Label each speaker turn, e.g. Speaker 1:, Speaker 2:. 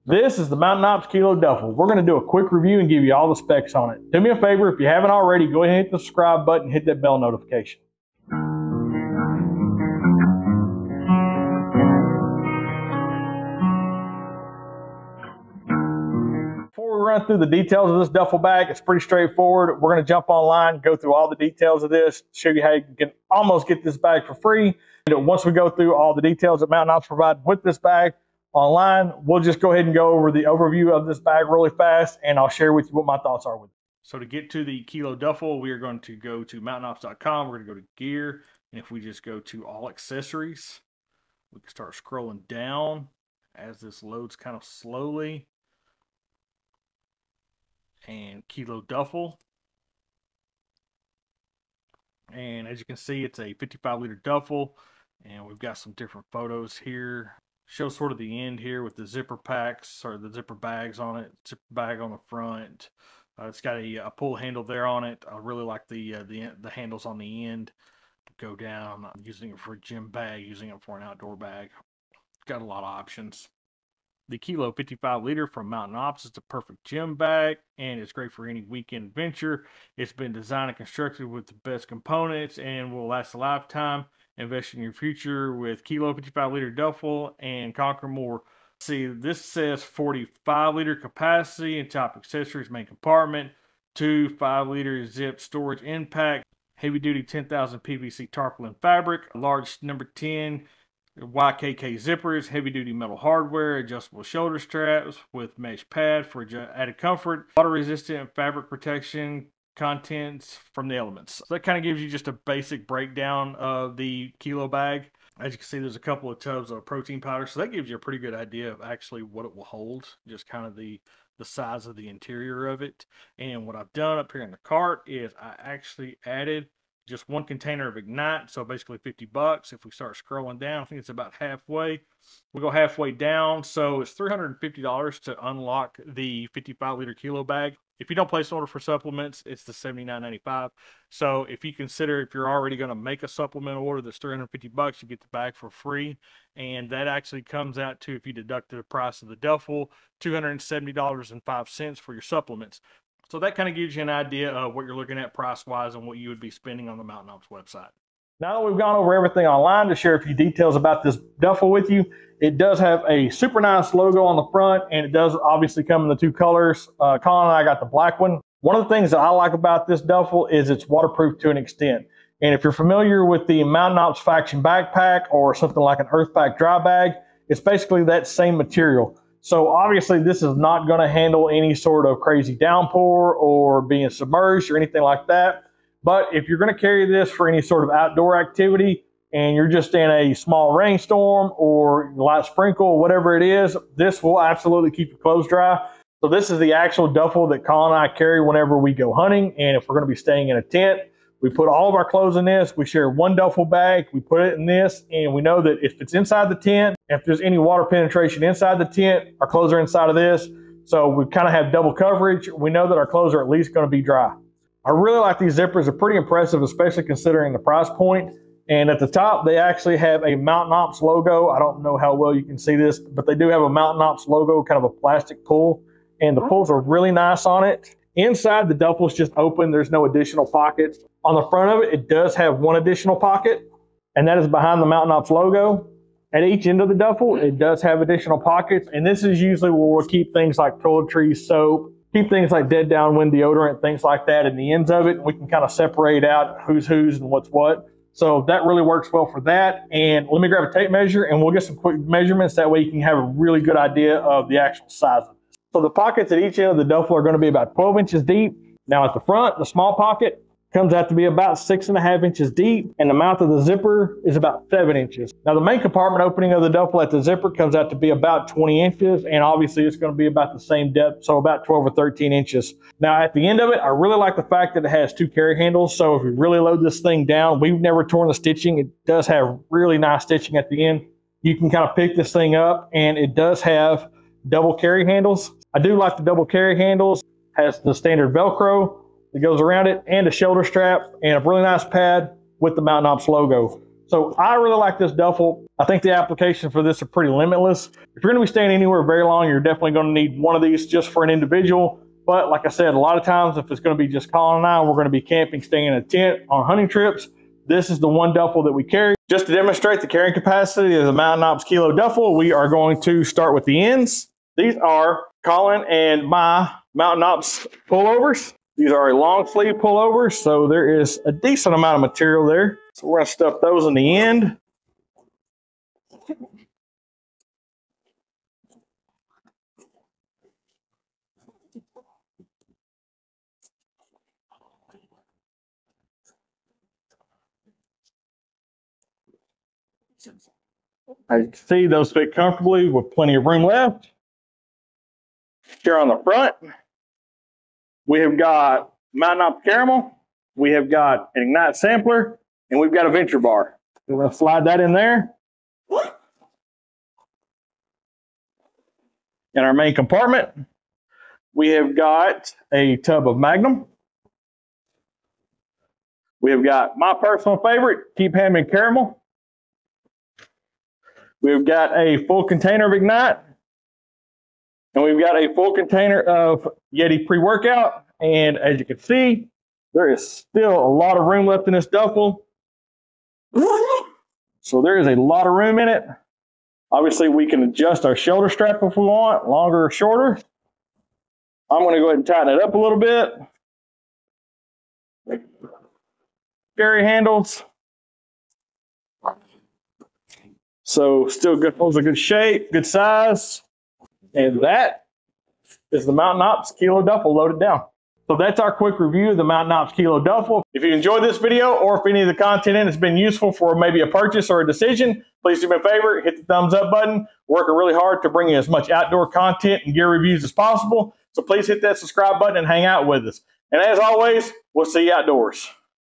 Speaker 1: This is the MTNOPS Kilo Duffle. We're going to do a quick review and give you all the specs on it. Do me a favor, if you haven't already, go ahead and hit the subscribe button and hit that bell notification. Before we run through the details of this duffel bag, it's pretty straightforward. We're going to jump online, go through all the details of this, show you how you can almost get this bag for free. And once we go through all the details that MTNOPS provide with this bag online, we'll just go ahead and go over the overview of this bag really fast, and I'll share with you what my thoughts are with it. So to get to the Kilo Duffle, we are going to go to MTNOPS.com. We're going to go to gear, and if we just go to all accessories, we can start scrolling down as this loads kind of slowly. And Kilo Duffle. And as you can see, it's a 55-liter duffel, and we've got some different photos here. Shows sort of the end here with the zipper packs or the zipper bags on it. Zipper bag on the front. It's got a pull handle there on it. I really like the handles on the end. Go down. I'm using it for a gym bag, using it for an outdoor bag. Got a lot of options. The Kilo 55-liter from MTNOPS is the perfect gym bag, and it's great for any weekend adventure. It's been designed and constructed with the best components and will last a lifetime. Invest in your future with Kilo 55-liter duffel and conquer more. See, this says 45-liter capacity and top accessories main compartment, 2 5-liter zip storage impact, heavy-duty 10,000 PVC tarpaulin fabric, large number 10 YKK zippers, heavy-duty metal hardware, adjustable shoulder straps with mesh pad for added comfort, water-resistant fabric protection, contents from the elements. So that kind of gives you just a basic breakdown of the Kilo bag. As you can see, there's a couple of tubs of protein powder, so that gives you a pretty good idea of actually what it will hold, just kind of the size of the interior of it. And what I've done up here in the cart is I actually added just 1 container of Ignite, so basically $50. If we start scrolling down, I think it's about halfway. We'll go halfway down, so it's $350 to unlock the 55-liter Kilo bag. If you don't place an order for supplements, it's the $79.95. So if you consider, if you're already going to make a supplement order that's $350, you get the bag for free. And that actually comes out to, if you deduct the price of the duffel, $270.05 for your supplements. So that kind of gives you an idea of what you're looking at price-wise and what you would be spending on the MTNOPS website. Now that we've gone over everything online, to share a few details about this duffel with you, it does have a super nice logo on the front, and it does obviously come in the 2 colors. Colin and I got the black one. One of the things that I like about this duffel is it's waterproof to an extent. And if you're familiar with the MTNOPS Faction backpack or something like an Earthpack dry bag, it's basically that same material. So obviously this is not going to handle any sort of crazy downpour or being submerged or anything like that. But if you're going to carry this for any sort of outdoor activity and you're just in a small rainstorm or light sprinkle, whatever it is, this will absolutely keep your clothes dry. So this is the actual duffel that Colin and I carry whenever we go hunting. And if we're going to be staying in a tent, we put all of our clothes in this. We share 1 duffel bag. We put it in this, and we know that if it's inside the tent, if there's any water penetration inside the tent, our clothes are inside of this. So we kind of have double coverage. We know that our clothes are at least going to be dry. I really like these zippers. They're pretty impressive, especially considering the price point. And at the top, they actually have a MTNOPS logo. I don't know how well you can see this, but they do have a MTNOPS logo, kind of a plastic pull. And the pulls are really nice on it. Inside, the duffel is just open. There's no additional pockets. On the front of it, it does have 1 additional pocket, and that is behind the MTNOPS logo. At each end of the duffel, it does have additional pockets, and this is usually where we'll keep things like toiletries, soap, keep things like dead downwind deodorant, things like that in the ends of it. We can kind of separate out who's who's and what's what. So that really works well for that. And let me grab a tape measure, and we'll get some quick measurements. That way you can have a really good idea of the actual size of this. So the pockets at each end of the duffel are going to be about 12 inches deep. Now at the front, the small pocket comes out to be about 6.5 inches deep, and the mouth of the zipper is about 7 inches. Now the main compartment opening of the duffel at the zipper comes out to be about 20 inches, and obviously it's going to be about the same depth, so about 12 or 13 inches. Now at the end of it, I really like the fact that it has 2 carry handles, so if you really load this thing down, we've never torn the stitching. It does have really nice stitching at the end. You can kind of pick this thing up, and it does have double carry handles. I do like the double carry handles. Has the standard Velcro that goes around it, and a shoulder strap, and a really nice pad with the MTNOPS logo. So I really like this duffel. I think the applications for this are pretty limitless. If you're going to be staying anywhere very long, you're definitely going to need one of these just for an individual. But like I said, a lot of times if it's going to be just Colin and I, we're going to be camping, staying in a tent on hunting trips, this is the one duffel that we carry. Just to demonstrate the carrying capacity of the MTNOPS Kilo Duffle, we are going to start with the ends. These are Colin and my MTNOPS pullovers. These are a long sleeve pullovers, so there is a decent amount of material there. So we're going to stuff those in the end. As you can see, those fit comfortably with plenty of room left. Here on the front, we have got MTNOPS Caramel, we have got an Ignite sampler, and we've got a venture bar. We're going to slide that in there. In our main compartment, we have got a tub of Magnum. We have got my personal favorite, Keep Hammond Caramel. We've got a full container of Ignite. And we've got a full container of Yeti pre-workout. And as you can see, there is still a lot of room left in this duffel. So there is a lot of room in it. Obviously, we can adjust our shoulder strap if we want, longer or shorter. I'm going to go ahead and tighten it up a little bit. Carry handles. So still good, holds a good shape, good size. And that is the MTNOPS Kilo Duffle loaded down. So that's our quick review of the MTNOPS Kilo Duffle. If you enjoyed this video or if any of the content in it has been useful for maybe a purchase or a decision, please do me a favor, hit the thumbs up button. We're working really hard to bring you as much outdoor content and gear reviews as possible. So please hit that subscribe button and hang out with us. And as always, we'll see you outdoors.